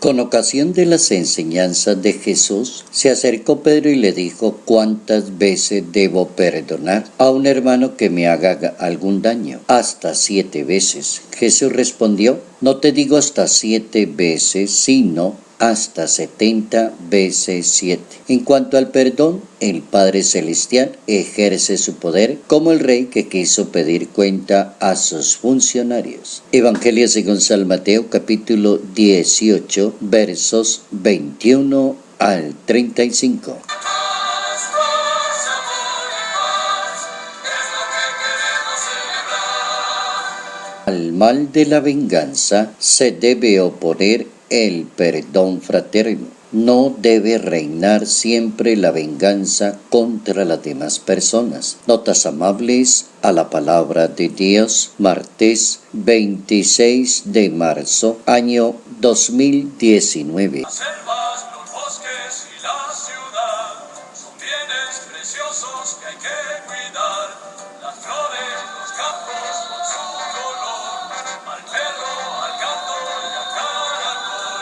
Con ocasión de las enseñanzas de Jesús, se acercó Pedro y le dijo: ¿cuántas veces debo perdonar a un hermano que me haga algún daño? Hasta 7 veces. Jesús respondió: no te digo hasta 7 veces, sino hasta 70 veces 7. En cuanto al perdón, el Padre Celestial ejerce su poder como el rey que quiso pedir cuenta a sus funcionarios. Evangelio según San Mateo, capítulo 18, versos 21 al 35. Al mal de la venganza se debe oponer el perdón fraterno. No debe reinar siempre la venganza contra las demás personas. Notas amables a la palabra de Dios, martes 26 de marzo, año 2019. Las selvas, los bosques y la ciudad son bienes preciosos que hay que cuidar. Las flores, los campos con su color, al perro, al gato y al caracol.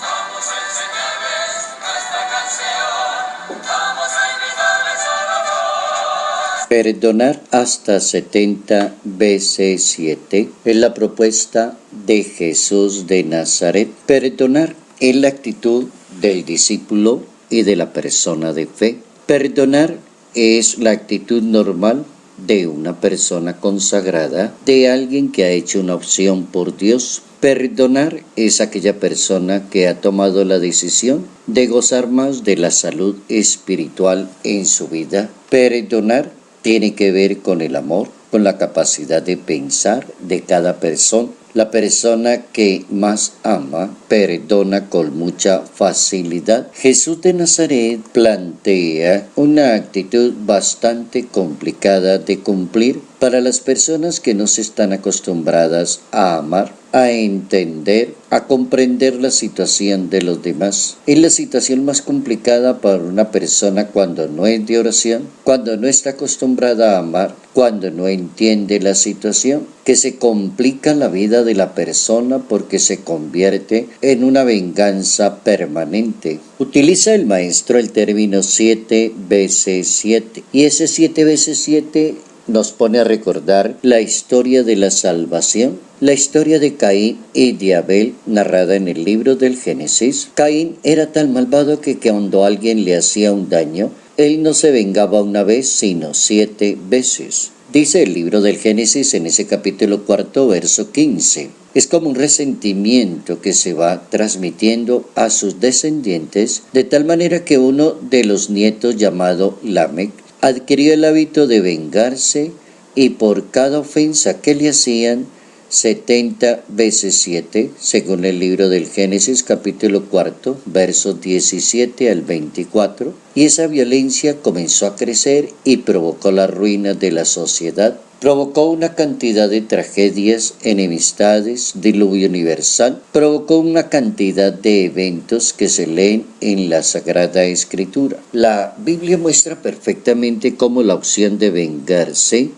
Vamos a enseñarles nuestra canción, vamos a invitarles a la paz. Perdonar hasta 70 veces 7 es la propuesta de Jesús de Nazaret. Perdonar es la actitud del discípulo y de la persona de fe. Perdonar es la actitud normal de una persona consagrada, de alguien que ha hecho una opción por Dios. Perdonar es aquella persona que ha tomado la decisión de gozar más de la salud espiritual en su vida. Perdonar tiene que ver con el amor, con la capacidad de pensar de cada persona. La persona que más ama perdona con mucha facilidad. Jesús de Nazaret plantea una actitud bastante complicada de cumplir para las personas que no se están acostumbradas a amar, a entender, a comprender la situación de los demás. Es la situación más complicada para una persona cuando no es de oración, cuando no está acostumbrada a amar, cuando no entiende la situación, que se complica la vida de la persona porque se convierte en una venganza permanente. Utiliza el maestro el término 7 veces 7, y ese 7 veces 7 nos pone a recordar la historia de la salvación, la historia de Caín y de Abel, narrada en el libro del Génesis. Caín era tan malvado que cuando alguien le hacía un daño, él no se vengaba una vez, sino 7 veces. Dice el libro del Génesis en ese capítulo 4, verso 15. Es como un resentimiento que se va transmitiendo a sus descendientes, de tal manera que uno de los nietos, llamado Lamec, adquirió el hábito de vengarse, y por cada ofensa que le hacían, 70 veces 7, según el libro del Génesis capítulo 4, versos 17 al 24, y esa violencia comenzó a crecer y provocó la ruina de la sociedad. Provocó una cantidad de tragedias, enemistades, diluvio universal. Provocó una cantidad de eventos que se leen en la Sagrada Escritura. La Biblia muestra perfectamente cómo la opción de vengarse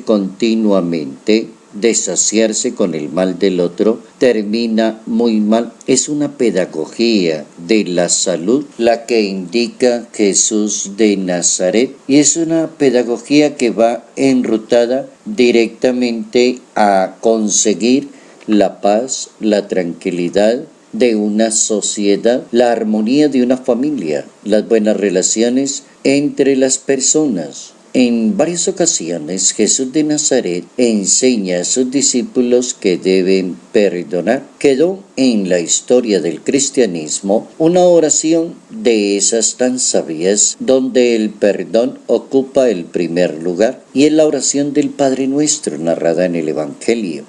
continuamente, de saciarse con el mal del otro, termina muy mal. Es una pedagogía de la salud la que indica Jesús de Nazaret, y es una pedagogía que va enrutada directamente a conseguir la paz, la tranquilidad de una sociedad, la armonía de una familia, las buenas relaciones entre las personas. En varias ocasiones Jesús de Nazaret enseña a sus discípulos que deben perdonar. Quedó en la historia del cristianismo una oración de esas tan sabias donde el perdón ocupa el primer lugar, y es la oración del Padre Nuestro narrada en el Evangelio.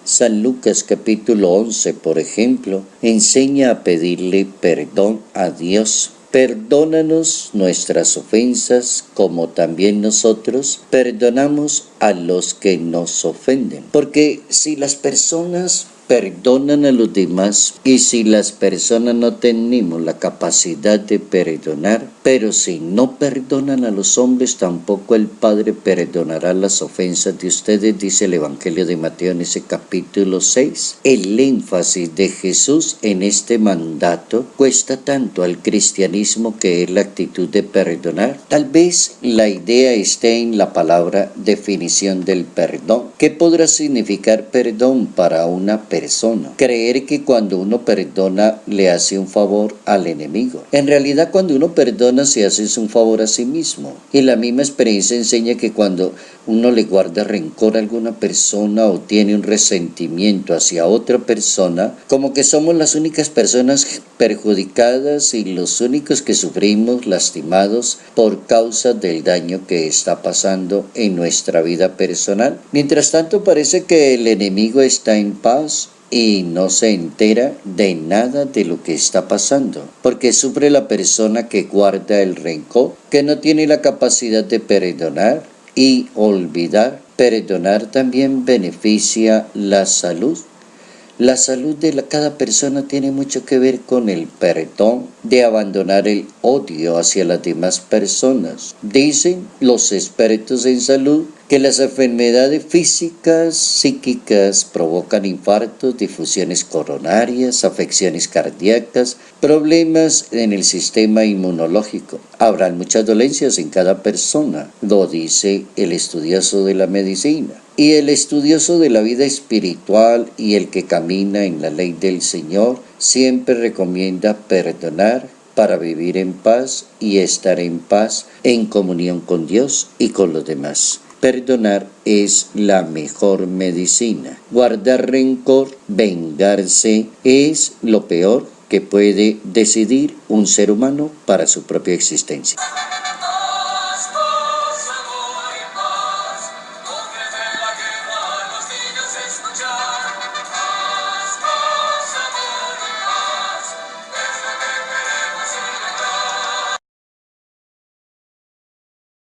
San Lucas capítulo 11, por ejemplo, enseña a pedirle perdón a Dios. Perdónanos nuestras ofensas, como también nosotros perdonamos a los que nos ofenden. Porque si las personas perdonan a los demás, y si las personas no tenemos la capacidad de perdonar, pero si no perdonan a los hombres, tampoco el Padre perdonará las ofensas de ustedes, dice el Evangelio de Mateo en ese capítulo 6. El énfasis de Jesús en este mandato cuesta tanto al cristianismo, que es la actitud de perdonar. Tal vez la idea esté en la palabra definición del perdón. ¿Qué podrá significar perdón para una persona? Creer que cuando uno perdona le hace un favor al enemigo. En realidad, cuando uno perdona se hace un favor a sí mismo. Y la misma experiencia enseña que cuando uno le guarda rencor a alguna persona o tiene un resentimiento hacia otra persona, como que somos las únicas personas perjudicadas y los únicos que sufrimos, lastimados por causa del daño que está pasando en nuestra vida personal. Mientras tanto, parece que el enemigo está en paz y no se entera de nada de lo que está pasando, porque sufre la persona que guarda el rencor, que no tiene la capacidad de perdonar y olvidar. Perdonar también beneficia la salud. La salud de cada persona tiene mucho que ver con el perdón, de abandonar el odio hacia las demás personas. Dicen los expertos en salud que las enfermedades físicas, psíquicas provocan infartos, difusiones coronarias, afecciones cardíacas, problemas en el sistema inmunológico. Habrán muchas dolencias en cada persona, lo dice el estudioso de la medicina. Y el estudioso de la vida espiritual y el que camina en la ley del Señor siempre recomienda perdonar para vivir en paz y estar en paz en comunión con Dios y con los demás. Perdonar es la mejor medicina. Guardar rencor, vengarse, es lo peor que puede decidir un ser humano para su propia existencia.